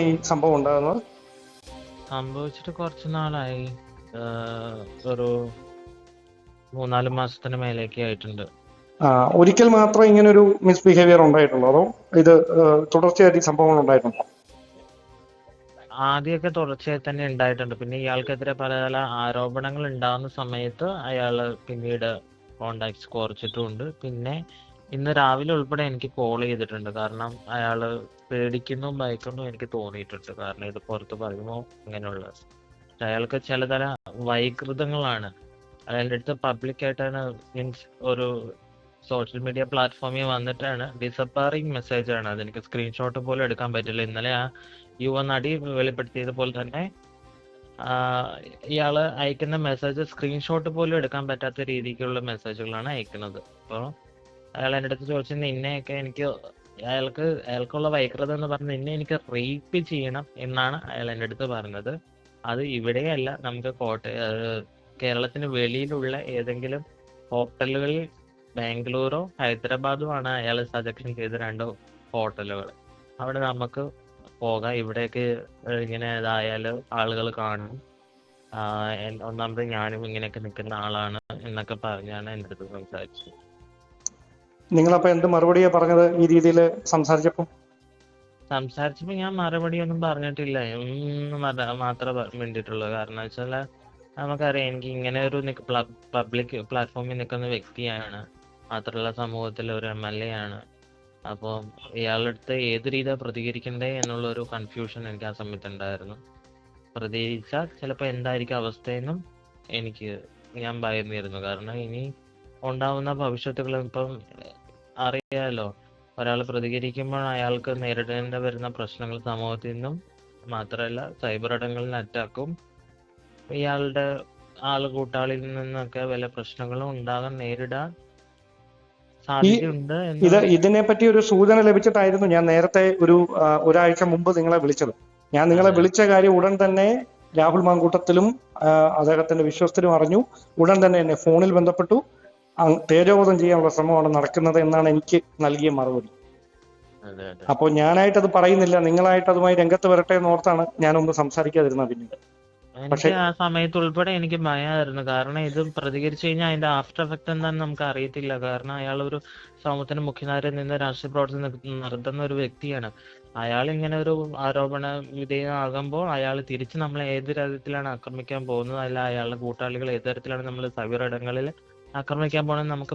ഈ സംഭവം ഉണ്ടാകുന്നത്? സംഭവിച്ചിട്ട് കുറച്ച് നാളായി. ഒരു 3-4 മാസത്തിന് മേലേക്ക് ആയിട്ടുണ്ട്. ഒരിക്കൽ മാത്രമേ ഇങ്ങനെ ഒരു മിസ്ബിഹേവിയർ ഉണ്ടായിട്ടുള്ളൂ, അതോ ഇത് തുടർച്ചയായിട്ട് ഈ സംഭവങ്ങൾ ഉണ്ടായിട്ടുണ്ടോ? ആദ്യമൊക്കെ തുടർച്ചയായി തന്നെ ഉണ്ടായിട്ടുണ്ട്. പിന്നെ ഇയാൾക്കെതിരെ പല പല ആരോപണങ്ങൾ ഉണ്ടാകുന്ന സമയത്ത് അയാൾ പിന്നീട് കോണ്ടാക്ട്സ് കുറച്ചിട്ടുമുണ്ട്. പിന്നെ ഇന്ന് രാവിലെ ഉൾപ്പെടെ എനിക്ക് കോൾ ചെയ്തിട്ടുണ്ട്. കാരണം അയാൾ പേടിക്കുന്നു, ഭയക്കുന്നു എനിക്ക് തോന്നിയിട്ടുണ്ട്. കാരണം ഇത് പുറത്ത് പറയുമോ അങ്ങനെയുള്ള. പക്ഷെ അയാൾക്ക് ചിലതര വൈകൃതങ്ങളാണ്. അയാളുടെ അടുത്ത് പബ്ലിക്കായിട്ടാണ്, മീൻസ് ഒരു സോഷ്യൽ മീഡിയ പ്ലാറ്റ്ഫോമിൽ വന്നിട്ടാണ് ഡിസപ്പയറിങ് മെസ്സേജ് ആണ്. അതെനിക്ക് സ്ക്രീൻഷോട്ട് പോലും എടുക്കാൻ പറ്റില്ല. ഇന്നലെ ആ യുവനടി വെളിപ്പെടുത്തിയതുപോലെ തന്നെ ഇയാള് അയക്കുന്ന മെസ്സേജ് സ്ക്രീൻഷോട്ട് പോലും എടുക്കാൻ പറ്റാത്ത രീതിക്കുള്ള മെസ്സേജുകളാണ് അയക്കുന്നത്. അപ്പോൾ അയാൾ എൻ്റെ അടുത്ത് ചോദിച്ചത് നിന്നെയൊക്കെ എനിക്ക് അയാൾക്കുള്ള വൈകൃത എന്ന് പറഞ്ഞ് നിന്നെ എനിക്ക് റേപ്പ് ചെയ്യണം എന്നാണ് അയാൾ എൻ്റെ അടുത്ത് പറഞ്ഞത്. അത് ഇവിടെയല്ല, നമുക്ക് കേരളത്തിന് വെളിയിലുള്ള ഏതെങ്കിലും ഹോട്ടലുകളിൽ ബാംഗ്ലൂരോ ഹൈദരാബാദോ ആണ് അയാൾ സജക്ഷൻ ചെയ്ത 2 ഹോട്ടലുകൾ. അവിടെ നമുക്ക് പോകാം. ഇവിടേക്ക് ഇങ്ങനെ ഇതായാൽ ആളുകൾ കാണും. ഒന്നാമത് ഞാനും ഇങ്ങനെയൊക്കെ നിൽക്കുന്ന ആളാണ് എന്നൊക്കെ പറഞ്ഞാണ് എൻ്റെ അടുത്ത് സംസാരിച്ചത്. നിങ്ങളപ്പോ എന്ത് മറുപടിയാ പറഞ്ഞത് ഈ രീതിയിൽ സംസാരിച്ചപ്പോൾ ഞാൻ മറുപടിയൊന്നും പറഞ്ഞിട്ടില്ല. മാത്രമേ വേണ്ടിയിട്ടുള്ളൂ. കാരണം വെച്ചാൽ നമുക്കറിയാം, എനിക്ക് ഇങ്ങനെ ഒരു പബ്ലിക് പ്ലാറ്റ്ഫോമിൽ നിൽക്കുന്ന വ്യക്തിയാണ്. മാത്രമല്ല സമൂഹത്തിൽ ഒരു MLA ആണ്. അപ്പോൾ ഇയാളുടെ അടുത്ത് ഏത് രീതിയാണ് പ്രതികരിക്കണ്ടേ എന്നുള്ളൊരു കൺഫ്യൂഷൻ എനിക്ക് ആ സമയത്ത് ഉണ്ടായിരുന്നു. പ്രതികരിച്ചാൽ ചിലപ്പോൾ എന്തായിരിക്കും അവസ്ഥയെന്നും ഞാൻ ഭയന്നിരുന്നു. കാരണം ഇനി ഉണ്ടാവുന്ന ഭവിഷ്യത്തുകൾ ഇപ്പം അറിയാലോ. ഒരാൾ പ്രതികരിക്കുമ്പോൾ അയാൾക്ക് നേരിടേണ്ടി വരുന്ന പ്രശ്നങ്ങൾ സമൂഹത്തിൽ നിന്നും മാത്രമല്ല സൈബർ ഇടങ്ങളിൽ അറ്റാക്കും ഇയാളുടെ കൂട്ടാളിയിൽ നിന്നൊക്കെ വല്ല പ്രശ്നങ്ങളും നേരിടാൻ സാധ്യതയുണ്ട് ഇതിനെപ്പറ്റി ഒരു സൂചന ലഭിച്ചിട്ടായിരുന്നു ഞാൻ നേരത്തെ ഒരാഴ്ച മുമ്പ് നിങ്ങളെ വിളിച്ചത്. ഞാൻ നിങ്ങളെ വിളിച്ച കാര്യം ഉടൻ തന്നെ രാഹുൽ മാങ്കൂട്ടത്തിലും അദ്ദേഹത്തിന്റെ വിശ്വസ്തരും അറിഞ്ഞു. ഉടൻ തന്നെ എന്നെ ഫോണിൽ ബന്ധപ്പെട്ടു. തേജോവധം ചെയ്യാനുള്ള ശ്രമമാണ് നടക്കുന്നത് എന്നാണ് എനിക്ക് നൽകിയ മറുപടി. അപ്പോൾ ഞാനായിട്ടത് പറയുന്നില്ല, നിങ്ങളായിട്ട് അതുമായി രംഗത്ത് വരട്ടെ എന്നോർത്താണ് ഞാനൊന്ന് സംസാരിക്കാതിരുന്നത്. പിന്നീട് എനിക്ക് ആ സമയത്ത് ഉൾപ്പെടെ എനിക്ക് ഭയമായിരുന്നു. കാരണം ഇത് പ്രതികരിച്ചു കഴിഞ്ഞാൽ അതിന്റെ ആഫ്റ്റർ എഫക്ട് എന്താണെന്ന് നമുക്ക് അറിയത്തില്ല. കാരണം അയാൾ ഒരു സമൂഹത്തിന് മുഖ്യധാരയിൽ നിന്ന് രാഷ്ട്രീയ പ്രവർത്തനം നടത്തുന്ന ഒരു വ്യക്തിയാണ്. അയാൾ ഇങ്ങനെ ഒരു ആരോപണ വിധേയമാകുമ്പോൾ അയാൾ തിരിച്ച് നമ്മളെ ഏത് തരത്തിലാണ് ആക്രമിക്കാൻ പോകുന്നത്, അല്ല അയാളുടെ കൂട്ടാളികൾ ഏത് തരത്തിലാണ് നമ്മൾ സൈബർ ഇടങ്ങളിൽ ആക്രമിക്കാൻ പോകുന്നത്, നമുക്ക്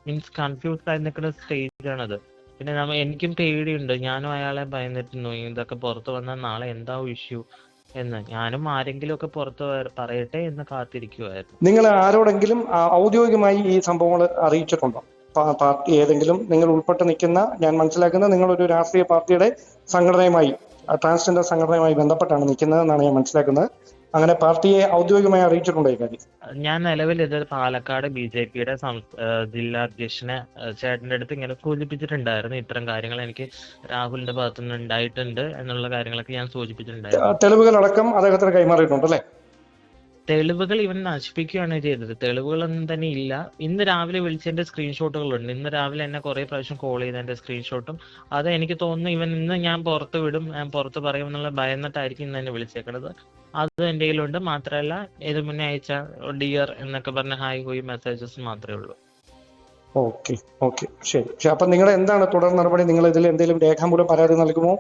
മീൻസ് കൺഫ്യൂസ്ഡ് ആയി നിൽക്കുന്ന സ്റ്റേജാണത്. പിന്നെ എനിക്കും പേടിയുണ്ട്. ഞാനും അയാളെ ഭയന്നിരുന്നു, ഇതൊക്കെ പുറത്തു വന്നാൽ നാളെ എന്താവും ഇഷ്യൂ എന്ന്. ഞാനും ആരെങ്കിലും ഒക്കെ പുറത്ത് പറയട്ടെ എന്ന് കാത്തിരിക്കുവായിരുന്നു. നിങ്ങൾ ആരോടെങ്കിലും ഔദ്യോഗികമായി ഈ സംഭവങ്ങൾ അറിയിച്ചിട്ടുണ്ടോ? പാർട്ടി ഏതെങ്കിലും നിങ്ങൾ ഉൾപ്പെട്ട് നിൽക്കുന്ന, ഞാൻ മനസ്സിലാക്കുന്ന നിങ്ങളൊരു രാഷ്ട്രീയ പാർട്ടിയുടെ സംഘടനയുമായി, ട്രാൻസ്ജെൻഡർ സംഘടനയുമായി ബന്ധപ്പെട്ടാണ് നിൽക്കുന്നതെന്നാണ് ഞാൻ മനസ്സിലാക്കുന്നത്. അങ്ങനെ പാർട്ടിയെ ഔദ്യോഗികമായി അറിയിച്ചിട്ടുണ്ടോ ഈ കാര്യം? ഞാൻ നിലവിൽ ഇത് പാലക്കാട് BJPയുടെ ജില്ലാ അധ്യക്ഷനെ ചേട്ടൻ്റെ അടുത്ത് ഇങ്ങനെ സൂചിപ്പിച്ചിട്ടുണ്ടായിരുന്നു. ഇത്തരം കാര്യങ്ങൾ എനിക്ക് രാഹുലിന്റെ ഭാഗത്തുനിന്ന് ഉണ്ടായിട്ടുണ്ട് എന്നുള്ള കാര്യങ്ങളൊക്കെ ഞാൻ സൂചിപ്പിച്ചിട്ടുണ്ടായിരുന്നു. തെളിവുകളടക്കം അദ്ദേഹത്തിന് കൈമാറിയിട്ടുണ്ട് അല്ലേ? തെളിവുകൾ ഇവൻ നശിപ്പിക്കുകയാണ് ചെയ്തത്. തെളിവുകളൊന്നും തന്നെ ഇല്ല. ഇന്ന് രാവിലെ വിളിച്ചതിന്റെ സ്ക്രീൻഷോട്ടുകളുണ്ട്. ഇന്ന് രാവിലെ എന്നെ കുറെ പ്രാവശ്യം കോൾ ചെയ്തതിന്റെ സ്ക്രീൻഷോട്ടും. അത് എനിക്ക് തോന്നുന്നു ഇവൻ ഇന്ന് ഞാൻ പുറത്ത് വിടും, ഞാൻ പുറത്ത് പറയും എന്നുള്ള ഭയന്നിട്ടായിരിക്കും ഇന്ന് എന്നെ വിളിച്ചേക്കണത്. അത് എൻ്റെ കയ്യിലുണ്ട്. മാത്രമല്ല ഇത് മുന്നേ അയച്ച ഡിയർ എന്നൊക്കെ പറഞ്ഞ ഹായ് ഹോയ് മെസ്സേജസ് മാത്രമേ ഉള്ളൂ. ഓക്കെ ശരി. അപ്പൊ നിങ്ങൾ എന്താണ് തുടർ നടപടി? നിങ്ങൾ ഇതിൽ എന്തെങ്കിലും രേഖാമൂലം പരാതി നൽകുമോ?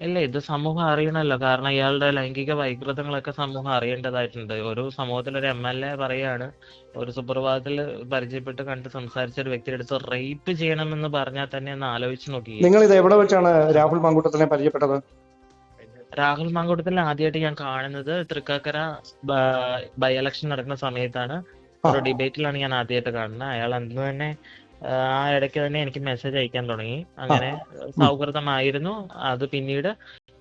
ഇല്ല, ഇത് സമൂഹം അറിയണമല്ലോ. കാരണം ഇയാളുടെ ലൈംഗിക വൈകൃതങ്ങളൊക്കെ സമൂഹം അറിയേണ്ടതായിട്ടുണ്ട്. ഒരു സമൂഹത്തിലൊരു MLA പറയാണ്, ഒരു സുപ്രഭാതത്തിൽ പരിചയപ്പെട്ട് കണ്ട് സംസാരിച്ച ഒരു വ്യക്തിയുടെ അടുത്ത് റേപ്പ് ചെയ്യണമെന്ന് പറഞ്ഞാൽ തന്നെ ഒന്ന് ആലോചിച്ച് നോക്കി. നിങ്ങൾ ഇത് എവിടെ വെച്ചാണ് രാഹുൽ മാങ്കൂട്ടത്തിനെ പരിചയപ്പെട്ടത്? രാഹുൽ മാങ്കൂട്ടത്തിൽ ആദ്യമായിട്ട് ഞാൻ കാണുന്നത് തൃക്കാക്കര ബൈ ഇലക്ഷൻ നടക്കുന്ന സമയത്താണ്. ഒരു ഡിബേറ്റിലാണ് ഞാൻ ആദ്യമായിട്ട് കാണുന്നത്. അയാൾ അന്ന് തന്നെ ആ ഇടയ്ക്ക് തന്നെ എനിക്ക് മെസ്സേജ് അയക്കാൻ തുടങ്ങി. അങ്ങനെ സൗഹൃദമായിരുന്നു. അത് പിന്നീട്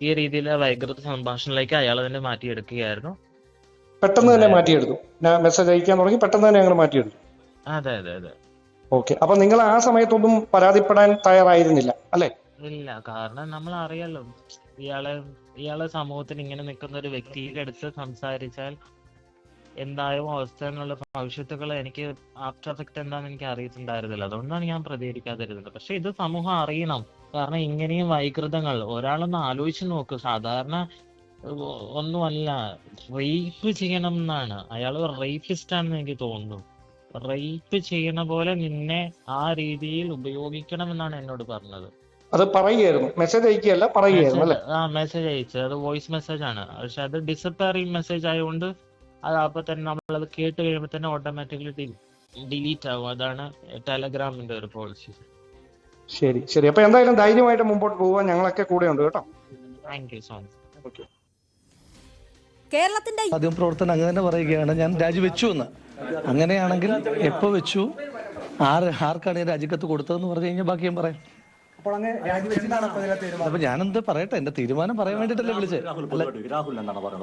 ഈ രീതിയിലെ വൈകൃത സംഭാഷണത്തിലേക്ക് അയാൾ തന്നെ മാറ്റിയെടുക്കുകയായിരുന്നു. പെട്ടെന്ന് തന്നെ മാറ്റിയെടുത്തു. മെസ്സേജ് അയക്കാൻ തുടങ്ങി, പെട്ടെന്ന് തന്നെ ഞങ്ങൾ മാറ്റിയെടുത്തു. അതെ. ഓക്കെ. അപ്പൊ നിങ്ങൾ ആ സമയത്തൊന്നും പരാതിപ്പെടാൻ തയ്യാറായിരുന്നില്ല അല്ലേ? ഇല്ല, കാരണം നമ്മൾ അറിയാലോ, ഇയാളെ സമൂഹത്തിൽ ഇങ്ങനെ നിൽക്കുന്ന ഒരു വ്യക്തിയുടെ അടുത്ത് സംസാരിച്ചാൽ എന്തായോ അവസ്ഥ എന്നുള്ള ഭവിഷ്യത്തുകൾ എനിക്ക് ആഫ്റ്റർ എഫക്ട് എന്താണെന്ന് എനിക്ക് അറിയിട്ടുണ്ടായിരുന്നില്ല. അതുകൊണ്ടാണ് ഞാൻ പ്രതികരിക്കാതിരുന്നത്. പക്ഷെ ഇത് സമൂഹം അറിയണം. കാരണം ഇങ്ങനെയും വൈകൃതങ്ങൾ ഒരാളൊന്ന് ആലോചിച്ച് നോക്ക്. സാധാരണ ഒന്നുമല്ല, റേപ്പ് ചെയ്യണം എന്നാണ്. അയാൾ റേപ്പിസ്റ്റ് ആണെന്ന് എനിക്ക് തോന്നുന്നു. റേപ്പ് ചെയ്യണ പോലെ നിന്നെ ആ രീതിയിൽ ഉപയോഗിക്കണം എന്നാണ് എന്നോട് പറഞ്ഞത്. അത് പറയുകയായിരുന്നു, മെസ്സേജ് അയക്കുകയല്ല, പറയുകയായിരുന്നു അല്ലെ? മെസ്സേജ് അയച്ചത് അത് വോയിസ് മെസ്സേജ് ആണ്. പക്ഷെ അത് ഡിസപ്പയറിംഗ് മെസ്സേജ് ആയതുകൊണ്ട് അത് അപ്പൊ തന്നെ നമ്മളത് കേട്ട് കഴിയുമ്പോൾ തന്നെ ഓട്ടോമാറ്റിക്കലി ഡിലീറ്റ് ആവും. അതാണ് ടെലഗ്രാമിന്റെ ഒരു പോളിസി. ശരി ശരി. അപ്പൊ എന്തായാലും ധൈര്യമായിട്ട് മുമ്പോട്ട് പോകാൻ ഞങ്ങളൊക്കെ കൂടെ ഉണ്ട് കേട്ടോ. Thank you so much. Okay. കേരളത്തിന്റെ മാധ്യമപ്രവർത്തനം അങ്ങനെ തന്നെ പറയുകയാണ്, ഞാൻ രാജിവെച്ചു എന്ന്. അങ്ങനെയാണെങ്കിൽ എപ്പോ വെച്ചു, ആർക്കാണ് ഈ രാജിക്കത്ത് കൊടുത്തതെന്ന് പറഞ്ഞു കഴിഞ്ഞാൽ ബാക്കി ഞാൻ പറയാം. അപ്പൊ ഞാനെന്ത് പറയട്ടെ, എന്റെ തീരുമാനം പറയാൻ വേണ്ടിട്ടല്ലേ വിളിച്ചത്.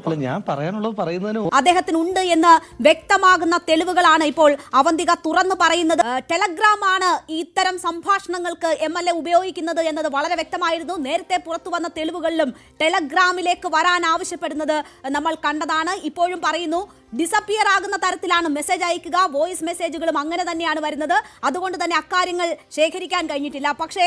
അല്ല, ഞാൻ പറയാനുള്ളത് പറയുന്നതിന് അദ്ദേഹത്തിനുണ്ട് എന്ന് വ്യക്തമാകുന്ന തെളിവുകളാണ് ഇപ്പോൾ അവന്തിക തുറന്നു പറയുന്നത്. ടെലഗ്രാം ആണ് ഇത്തരം സംഭാഷണങ്ങൾക്ക് MLA ഉപയോഗിക്കുന്നത് എന്നത് വളരെ വ്യക്തമായിരുന്നു. നേരത്തെ പുറത്തു വന്ന തെളിവുകളിലും ടെലഗ്രാമിലേക്ക് വരാൻ ആവശ്യപ്പെടുന്നത് നമ്മൾ കണ്ടതാണ്. ഇപ്പോഴും പറയുന്നു ഡിസപ്പിയർ ആകുന്ന തരത്തിലാണ് മെസ്സേജ് അയക്കുക. വോയിസ് മെസ്സേജുകളും അങ്ങനെ തന്നെയാണ് വരുന്നത്. അതുകൊണ്ട് തന്നെ അക്കാര്യങ്ങൾ ശേഖരിക്കാൻ കഴിഞ്ഞിട്ടില്ല. പക്ഷേ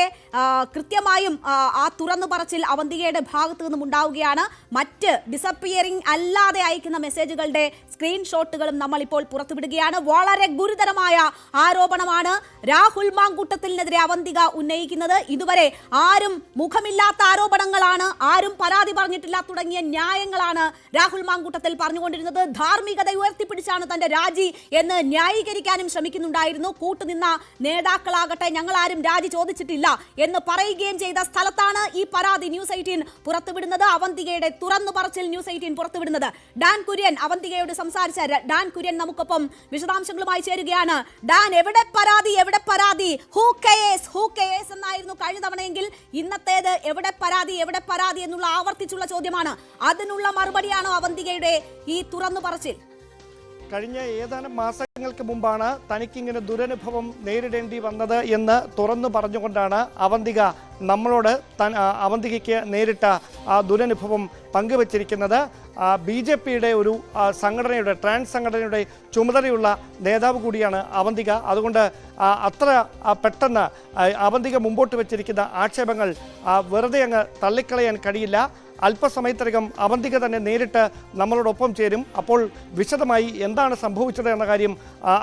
കൃത്യമായും ആ തുറന്നു പറച്ചിൽ അവന്തികയുടെ ഭാഗത്തു നിന്നും ഉണ്ടാവുകയാണ്. മറ്റ് ഡിസപ്പിയറിംഗ് അല്ലാതെ അയക്കുന്ന മെസ്സേജുകളുടെ സ്ക്രീൻഷോട്ടുകളും നമ്മൾ ഇപ്പോൾ പുറത്തുവിടുകയാണ്. വളരെ ഗുരുതരമായ ആരോപണമാണ് രാഹുൽ മാങ്കൂട്ടത്തിനെതിരെ അവന്തിക ഉന്നയിക്കുന്നത്. ഇതുവരെ ആരും മുഖമില്ലാത്ത ആരോപണങ്ങളാണ്, ആരും പരാതി പറഞ്ഞിട്ടില്ല തുടങ്ങിയ ന്യായങ്ങളാണ് രാഹുൽ മാങ്കൂട്ടത്തിൽ പറഞ്ഞുകൊണ്ടിരുന്നത്. ധാർമ്മികത ഉയർത്തിപ്പിടിച്ചാണ് തന്റെ രാജി എന്ന് ന്യായീകരിക്കാനും ശ്രമിക്കുന്നുണ്ടായിരുന്നു. കൂട്ടുനിന്ന നേതാക്കളാകട്ടെ ഞങ്ങൾ ആരും രാജി ചോദിച്ചിട്ടില്ല എന്ന് പറയുകയും ചെയ്ത സ്ഥലത്താണ് ഈ പരാതി ന്യൂസ് 18 പുറത്തുവിടുന്നത്. അവന്തികയുടെ തുറന്നു പറച്ചിൽ ന്യൂസ് 18 പുറത്തുവിടുന്നത്. ഡാൻ കുര്യൻ അവന്തികയോട് സംസാരിച്ച ഡാൻ കുര്യൻ നമുക്കൊപ്പം വിശദാംശങ്ങളുമായി ചേരുകയാണ്. ഡാൻ, എവിടെ പരാതി, എവിടെ പരാതി? ഹൂ കെയേഴ്സ് എന്നായിരുന്നു കഴിഞ്ഞ തവണയെങ്കിൽ ഇന്നത്തേത് എവിടെ പരാതി, എവിടെ പരാതി എന്നുള്ള ആവർത്തിച്ചുള്ള ചോദ്യമാണ്. അതിനുള്ള മറുപടിയാണോ അവന്തികയുടെ ഈ തുറന്നു പറച്ചിൽ? കഴിഞ്ഞ ഏതാനും മാസങ്ങൾക്ക് മുമ്പാണ് തനിക്കിങ്ങനെ ദുരനുഭവം നേരിടേണ്ടി വന്നത് എന്ന് തുറന്നു പറഞ്ഞുകൊണ്ടാണ് അവന്തിക നമ്മളോട് അവന്തികയ്ക്ക് നേരിട്ട ആ ദുരനുഭവം പങ്കുവച്ചിരിക്കുന്നത്. BJPയുടെ ഒരു സംഘടനയുടെ, ട്രാൻസ് സംഘടനയുടെ ചുമതലയുള്ള നേതാവ് കൂടിയാണ് അവന്തിക. അതുകൊണ്ട് അത്ര പെട്ടെന്ന് അവന്തിക മുമ്പോട്ട് വെച്ചിരിക്കുന്ന ആക്ഷേപങ്ങൾ വെറുതെ അങ്ങ് തള്ളിക്കളയാൻ കഴിയില്ല. അല്പസമയത്തിനകം അവന്തിക തന്നെ നേരിട്ട് നമ്മളോടൊപ്പം ചേരും. അപ്പോൾ വിശദമായി എന്താണ് സംഭവിച്ചത് എന്ന കാര്യം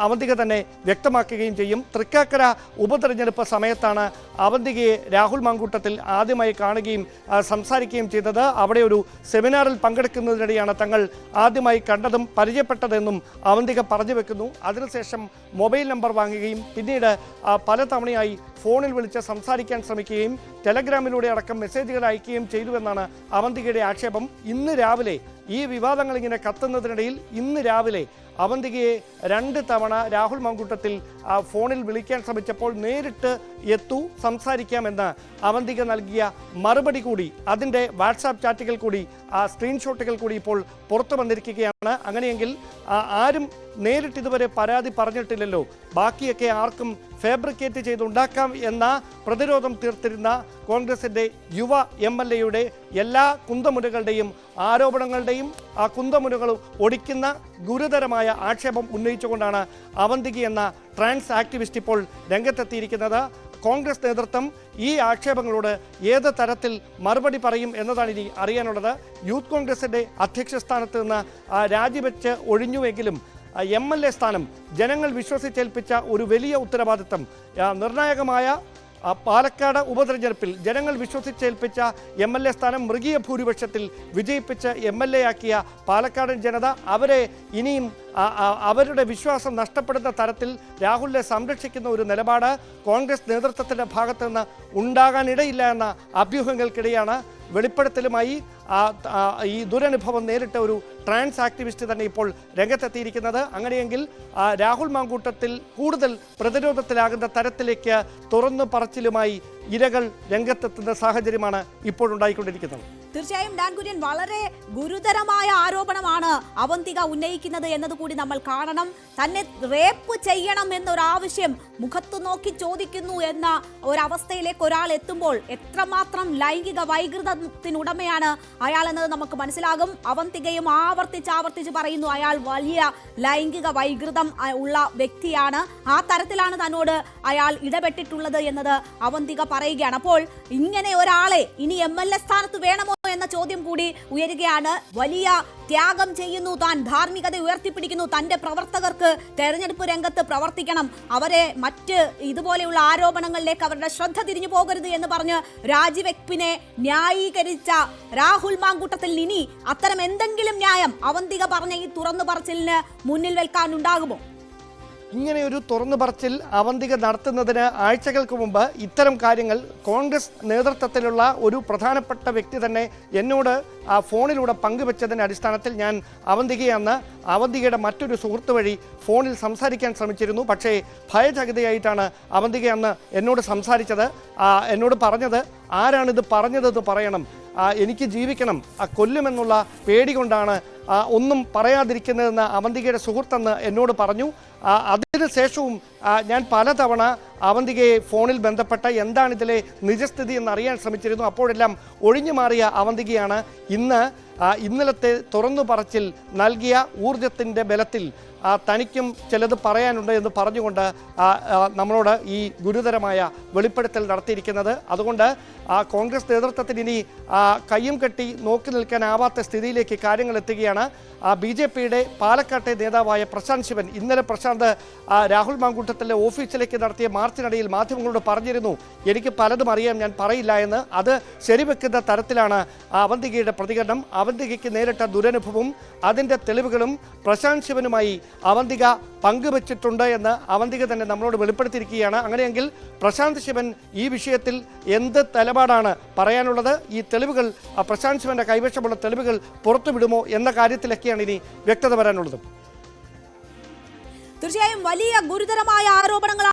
അവന്തിക തന്നെ വ്യക്തമാക്കുകയും ചെയ്യും. തൃക്കാക്കര ഉപതെരഞ്ഞെടുപ്പ് സമയത്താണ് അവന്തികയെ രാഹുൽ മാങ്കൂട്ടത്തിൽ ആദ്യമായി കാണുകയും സംസാരിക്കുകയും ചെയ്തത്. അവിടെ ഒരു സെമിനാറിൽ പങ്കെടുക്കുന്നതിനിടെയാണ് തങ്ങൾ ആദ്യമായി കണ്ടതും പരിചയപ്പെട്ടതെന്നും അവന്തിക പറഞ്ഞു വെക്കുന്നു. അതിനുശേഷം മൊബൈൽ നമ്പർ വാങ്ങുകയും പിന്നീട് പലതവണയായി ഫോണിൽ വിളിച്ച് സംസാരിക്കാൻ ശ്രമിക്കുകയും ടെലഗ്രാമിലൂടെ അടക്കം മെസ്സേജുകൾ അയക്കുകയും ചെയ്തുവെന്നാണ് അവന്തികയുടെ ആക്ഷേപം. ഇന്ന് രാവിലെ ഈ വിവാദങ്ങൾ ഇങ്ങനെ കത്തുന്നതിനിടയിൽ ഇന്ന് രാവിലെ അവന്തികയെ 2 തവണ രാഹുൽ മാങ്കൂട്ടത്തിൽ ഫോണിൽ വിളിക്കാൻ ശ്രമിച്ചപ്പോൾ നേരിട്ട് സംസാരിക്കാമെന്ന് അവന്തിക നൽകിയ മറുപടി കൂടി, അതിൻ്റെ വാട്സാപ്പ് ചാറ്റുകൾ കൂടി, സ്ക്രീൻഷോട്ടുകൾ കൂടി ഇപ്പോൾ പുറത്തു വന്നിരിക്കുകയാണ്. അങ്ങനെയെങ്കിൽ ആരും നേരിട്ട് ഇതുവരെ പരാതി പറഞ്ഞിട്ടില്ലല്ലോ, ബാക്കിയൊക്കെ ആർക്കും ഫാബ്രിക്കേറ്റ് ചെയ്തുണ്ടാക്കാം എന്ന പ്രതിരോധം തീർത്തിരുന്ന കോൺഗ്രസിൻ്റെ യുവ MLAയുടെ എല്ലാ കുന്തമുനകളുടെയും ആരോപണങ്ങളുടെയും ആ കുന്തമുനകൾ ഒടിക്കുന്ന ഗുരുതരമായ ആക്ഷേപം ഉന്നയിച്ചുകൊണ്ടാണ് അവന്തിക എന്ന ട്രാൻസ് ആക്ടിവിസ്റ്റ് ഇപ്പോൾ രംഗത്തെത്തിയിരിക്കുന്നത്. കോൺഗ്രസ് നേതൃത്വം ഈ ആക്ഷേപങ്ങളോട് ഏത് തരത്തിൽ മറുപടി പറയും എന്നതാണ് ഇനി അറിയാനുള്ളത്. യൂത്ത് കോൺഗ്രസിൻ്റെ അധ്യക്ഷ സ്ഥാനത്ത് നിന്ന് രാജിവെച്ച് ഒഴിഞ്ഞുവെങ്കിലും MLA സ്ഥാനം ജനങ്ങൾ വിശ്വസിച്ചേൽപ്പിച്ച ഒരു വലിയ ഉത്തരവാദിത്തം, നിർണായകമായ പാലക്കാട് ഉപതെരഞ്ഞെടുപ്പിൽ ജനങ്ങൾ വിശ്വസിച്ചേൽപ്പിച്ച MLA സ്ഥാനം മൃഗീയ ഭൂരിപക്ഷത്തിൽ വിജയിപ്പിച്ച് MLA ആക്കിയ പാലക്കാടൻ ജനത അവരെ ഇനിയും അവരുടെ വിശ്വാസം നഷ്ടപ്പെടുന്ന തരത്തിൽ രാഹുലിനെ സംരക്ഷിക്കുന്ന ഒരു നിലപാട് കോൺഗ്രസ് നേതൃത്വത്തിൻ്റെ ഭാഗത്തു നിന്ന് ഉണ്ടാകാനിടയില്ല എന്ന അഭ്യൂഹങ്ങൾക്കിടെയാണ് വെളിപ്പെടുത്തലുമായി ഈ ദുരനുഭവം നേരിട്ട ഒരു ട്രാൻസ് ആക്ടിവിസ്റ്റ് തന്നെ ഇപ്പോൾ രംഗത്തെത്തിയിരിക്കുന്നത്. അങ്ങനെയെങ്കിൽ രാഹുൽ മാങ്കൂട്ടത്തിൽ കൂടുതൽ പ്രതിരോധത്തിലാകുന്ന തരത്തിലേക്ക് തുറന്നു പറച്ചിലുമായി ഇരകൾ രംഗത്തെത്തുന്ന സാഹചര്യമാണ് ഇപ്പോൾ ഉണ്ടായിക്കൊണ്ടിരിക്കുന്നത്. തീർച്ചയായും ഡാൻ കുര്യൻ, വളരെ ഗുരുതരമായ ആരോപണമാണ് അവന്തിക ഉന്നയിക്കുന്നത് എന്നതുകൂടി നമ്മൾ കാണണം. തന്നെ റേപ്പ് ചെയ്യണം എന്നൊരാവശ്യം മുഖത്തു നോക്കി ചോദിക്കുന്നു എന്ന ഒരവസ്ഥയിലേക്ക് ഒരാൾ എത്തുമ്പോൾ എത്രമാത്രം ലൈംഗിക വൈകൃതത്തിനുടമയാണ് അയാൾ എന്നത് നമുക്ക് മനസ്സിലാകും. അവന്തികയും ആവർത്തിച്ച് പറയുന്നു അയാൾ വലിയ ലൈംഗിക വൈകൃതം ഉള്ള വ്യക്തിയാണ്, ആ തരത്തിലാണ് തന്നോട് അയാൾ ഇടപെട്ടിട്ടുള്ളത് എന്നത് അവന്തിക പറയുകയാണ്. അപ്പോൾ ഇങ്ങനെ ഒരാളെ ഇനി MLA സ്ഥാനത്ത് വേണമോ എന്ന ചോദ്യം കൂടി ഉയരുകയാണ്. വലിയ ത്യാഗം ചെയ്യുന്നു താൻ, ധാർമ്മികത ഉയർത്തിപ്പിടിക്കുന്നു, തന്റെ പ്രവർത്തകർക്ക് തെരഞ്ഞെടുപ്പ് രംഗത്ത് പ്രവർത്തിക്കണം, അവരെ മറ്റ് ഇതുപോലെയുള്ള ആരോപണങ്ങളിലേക്ക് അവരുടെ ശ്രദ്ധ തിരിഞ്ഞു പോകരുത് എന്ന് പറഞ്ഞ് രാജിവെപ്പിനെ ന്യായീകരിച്ച രാഹുൽ മാങ്കൂട്ടത്തിൽ ഇനി അത്തരം എന്തെങ്കിലും ന്യായം അവന്തിക പറഞ്ഞ ഈ തുറന്നു പറച്ചിലിന് മുന്നിൽ വെൽക്കാനുണ്ടാകുമോ? ഇങ്ങനെ ഒരു തുറന്നു പറച്ചിൽ അവന്തിക നടത്തുന്നതിന് ആഴ്ചകൾക്ക് മുമ്പ് ഇത്തരം കാര്യങ്ങൾ കോൺഗ്രസ് നേതൃത്വത്തിലുള്ള ഒരു പ്രധാനപ്പെട്ട വ്യക്തി തന്നെ എന്നോട് ആ ഫോണിലൂടെ പങ്കുവെച്ചതിൻ്റെ അടിസ്ഥാനത്തിൽ ഞാൻ അവന്തികയുടെ മറ്റൊരു സുഹൃത്ത് വഴി ഫോണിൽ സംസാരിക്കാൻ ശ്രമിച്ചിരുന്നു. പക്ഷേ ഭയചകിതയായിട്ടാണ് അവന്തിക അന്ന് എന്നോട് സംസാരിച്ചത്. എന്നോട് പറഞ്ഞത്, ആരാണിത് പറഞ്ഞതെന്ന് പറയണം, എനിക്ക് ജീവിക്കണം, കൊല്ലുമെന്നുള്ള പേടി കൊണ്ടാണ് ഒന്നും പറയാതിരിക്കുന്നതെന്ന് അവന്തികയുടെ സുഹൃത്തെന്ന് എന്നോട് പറഞ്ഞു. അതിനുശേഷവും ഞാൻ പലതവണ അവന്തികയെ ഫോണിൽ ബന്ധപ്പെട്ട എന്താണ് ഇതിലെ നിജസ്ഥിതി എന്നറിയാൻ ശ്രമിച്ചിരുന്നു. അപ്പോഴെല്ലാം ഒഴിഞ്ഞു മാറിയ അവന്തികയാണ് ഇന്നലത്തെ തുറന്നു പറച്ചിൽ നൽകിയ ഊർജത്തിൻ്റെ ബലത്തിൽ തനിക്കും ചിലത് പറയാനുണ്ട് എന്ന് പറഞ്ഞുകൊണ്ട് നമ്മളോട് ഈ ഗുരുതരമായ വെളിപ്പെടുത്തൽ നടത്തിയിരിക്കുന്നത്. അതുകൊണ്ട് കോൺഗ്രസ് നേതൃത്വത്തിന് ഇനി കയ്യും കെട്ടി നോക്കി നിൽക്കാനാവാത്ത സ്ഥിതിയിലേക്ക് കാര്യങ്ങൾ എത്തുകയാണ്. BJPയുടെ പാലക്കാട്ടെ നേതാവായ പ്രശാന്ത് ശിവൻ ഇന്നലെ രാഹുൽ മാങ്കൂട്ടത്തിലെ ഓഫീസിലേക്ക് നടത്തിയ മാർച്ചിനിടയിൽ മാധ്യമങ്ങളോട് പറഞ്ഞിരുന്നു, എനിക്ക് പലതും അറിയാം, ഞാൻ പറയില്ല എന്ന്. അത് ശരിവെക്കുന്ന തരത്തിലാണ് അവന്തികയുടെ പ്രതികരണം. അവന്തികയ്ക്ക് നേരിട്ട ദുരനുഭവവും അതിൻ്റെ തെളിവുകളും പ്രശാന്ത് ശിവനുമായി അവന്തിക പങ്കുവച്ചിട്ടുണ്ട് എന്ന് അവന്തിക തന്നെ നമ്മളോട് വെളിപ്പെടുത്തിയിരിക്കുകയാണ്. അങ്ങനെയെങ്കിൽ പ്രശാന്ത് ശിവൻ ഈ വിഷയത്തിൽ എന്ത് നിലപാടാണ് പറയാനുള്ളത്? ഈ തെളിവുകൾ, പ്രശാന്ത് ശിവന്റെ കൈവശമുള്ള തെളിവുകൾ പുറത്തുവിടുമോ എന്ന കാര്യത്തിലൊക്കെയാണ് ഇനി വ്യക്തത വരാനുള്ളത്. തീർച്ചയായും വലിയ ഗുരുതരമായ ആരോപണങ്ങളാണ്